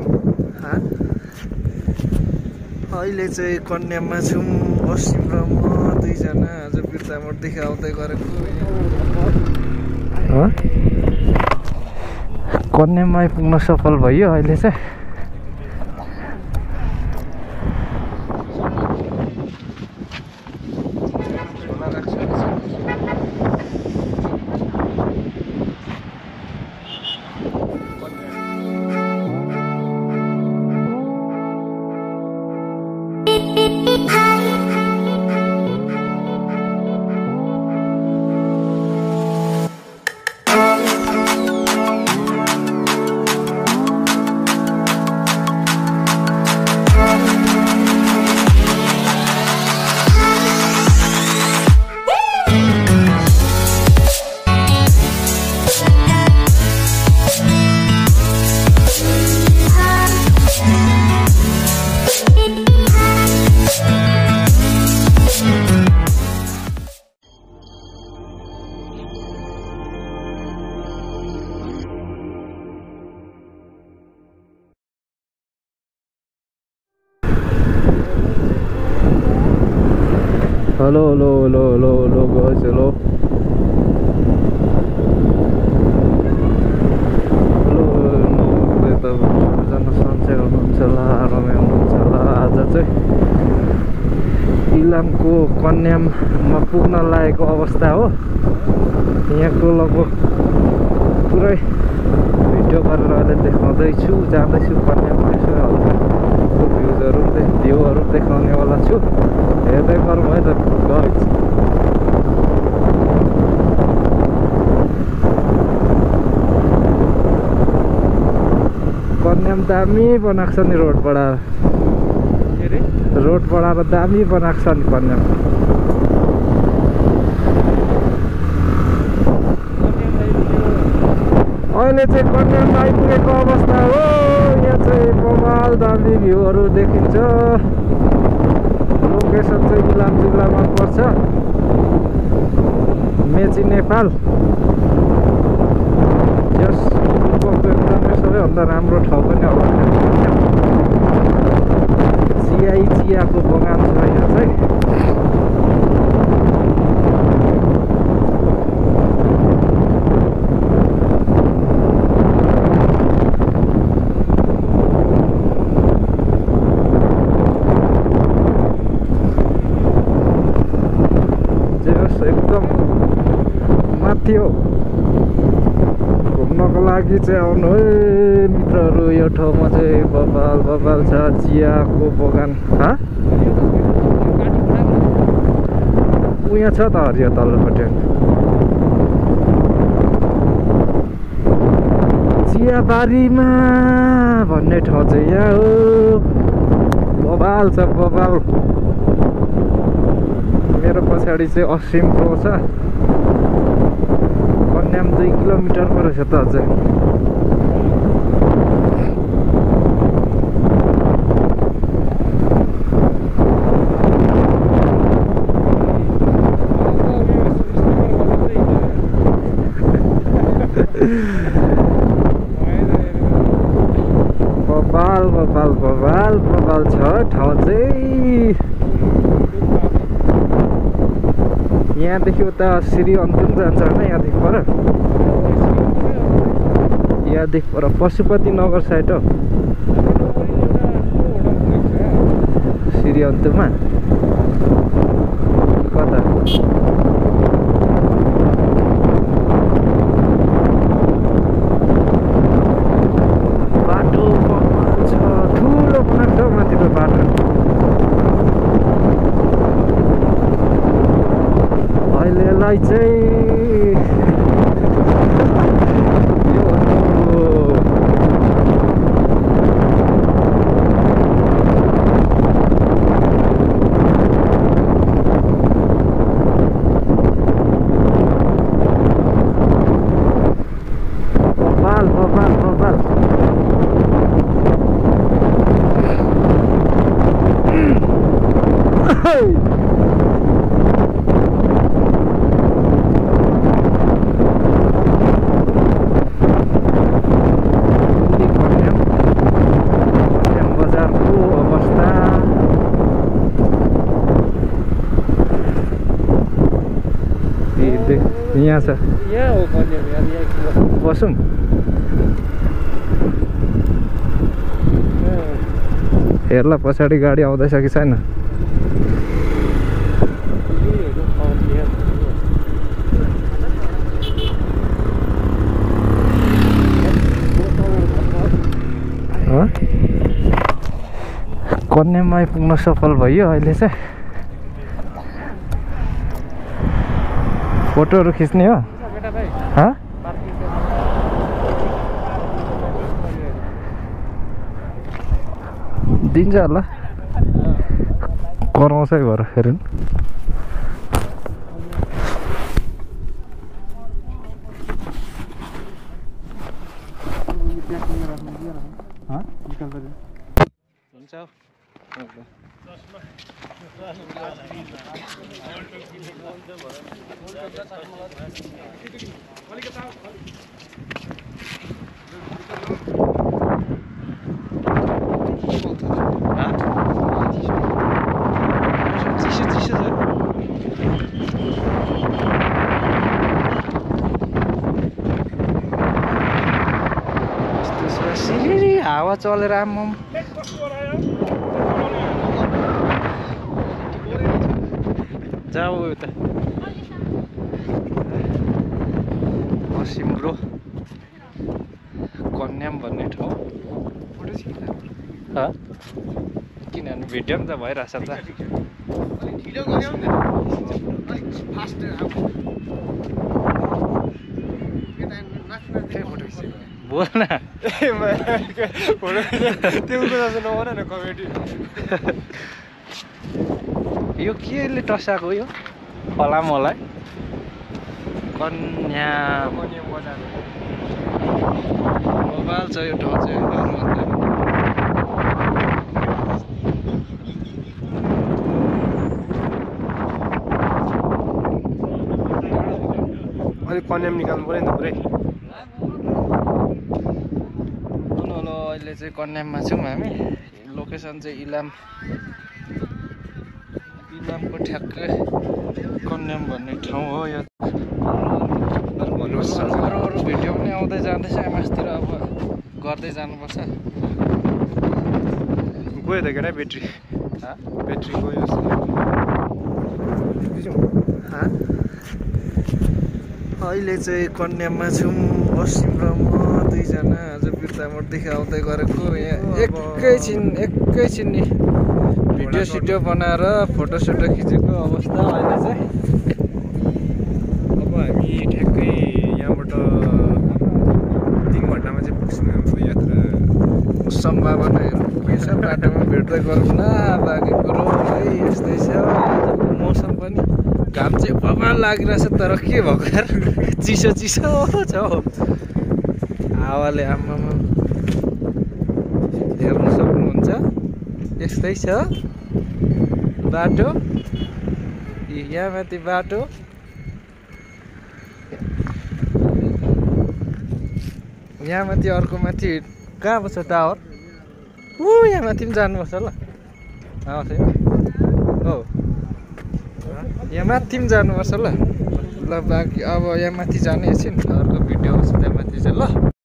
असिम अहिले चाहिँ कन्याममा छौँ असिम र म दुईजना आज बिर्तामोडदेखि आउँदै गरेको कन्याममा आइपुग्न सफल भयो अहिले चाहिँ hello hello hello hello hello guys hello hello सबैजना सन्चै हुनुहुन्छ होला रमाइ हुनुहुन्छ होला आज चाहिँ इलामको कन्याममा पुग्न लागेको अवस्था हो यहाँको लगभग पुरै भिडियो गरेर अहिले देखाउँदैछु जाँदैछु कन्याममा यसो हल्का भ्यूहरू देखाउने वाला छु हेर्दै गरौँ है त गाइस कन्याम दामी बनाएको छ नि रोड बढाएर दामी बनाएको छ नि कन्याम अहिले चाहिँ कन्याम आइपुगेको अवस्था हो यहाँ चाहिँ बवाल दामी भ्यूहरू देखिन्छ लोकेसन चाहिँ इलाम जिल्लामा पर्छ मेची नेपाल यस एकदमै सबैभन्दा राम्रो ठाउँ पनि होला चियाको बगान छ यहाँ चाहिँ एकदम माथि हो घुम्नको लागि चाहिँ आउनु है मित्रहरू यो ठाउँमा चाहिँ बबाल छ चियाको बगान उहाँ छ त हरियो तल्लोपट्टि चियाबारीमा भन्ने ठाउँ चाहिँ यहाँ हो बबाल छ बबाल मेरो पछाडि चाहिँ असिम प्रो छ कन्याम 2 किलोमिटरको रहेछ त अझै बबाल छ ठाउँ चाहिँ यहाँदेखि उता श्री अन्तिम जान्छ होइन यहाँदेखि पर पशुपति नगर साइड हो श्री अन्तिममा कता बाटो छ ठुलो बनाएको छ माथिको बाटो अहिलेलाई चाहिँ बबाल यहाँ छ यहाँ हो कन्याम यार यहाँ बसौँ हेर्ला पछाडि गाडी आउँदैछ कि छैन कन्याममा आइपुग्न सफल भयो अहिले चाहिँ फोटोहरू खिच्ने हो दिन्छ होला कराउँछ भएर फेरि हावा चलेर आम्म जाऊ उता सिम्रो कन्याम भन्ने ठाउँ किनभने भिडियो पनि त भइरहेछ त बोल न यो केले टसाएको यो फलाम होला कन्याम मोबाइल छ यो ठाउँ चाहिँ अलिक कन्याम निकाल्नु पर्यो नि त पुरै अहिले चाहिँ कन्याममा छौँ हामी लोकेसन चाहिँ इलामको ठ्याक्कै कन्याम भन्ने ठाउँ हो यो अरू भिडियो पनि आउँदै जाँदैछ एमएसतिर अब गर्दै जानुपर्छ गयो त केटा ब्याट्री गयो अहिले चाहिँ कन्याममा छौँ पश्चिम र म दुईजना आज बिर्तामोडदेखि आउँदै गरेको यहाँ एकैछिन नि भिडियो सिडियो बनाएर फोटोसोटो खिचेको अवस्था अहिले चाहिँ अब हामी ठ्याक्कै यहाँबाट 3 घन्टामा चाहिँ पुग्छौँ हाम्रो यात्रा सम्भावनाहरू के छ बाटोमा भेट्दै गरौँ न बाँकी कुरो है यस्तै छ आजको मौसम पनि घाम चाहिँ बबाल लागिरहेछ तर के भएको यार चिसो छ हौ हावाले आम्मामा हेर्नु सक्नुहुन्छ यस्तै छ बाटो यहाँ माथि बाटो यहाँ माथि अर्को माथि कहाँ छ टावर यहाँ माथि पनि जानुपर्छ ल हो यहाँ माथि पनि जानुपर्छ ल बाँकी अब यहाँ माथि जाने एकछिन अर्को भिडियो आउँछ त्यहाँ माथि चाहिँ ल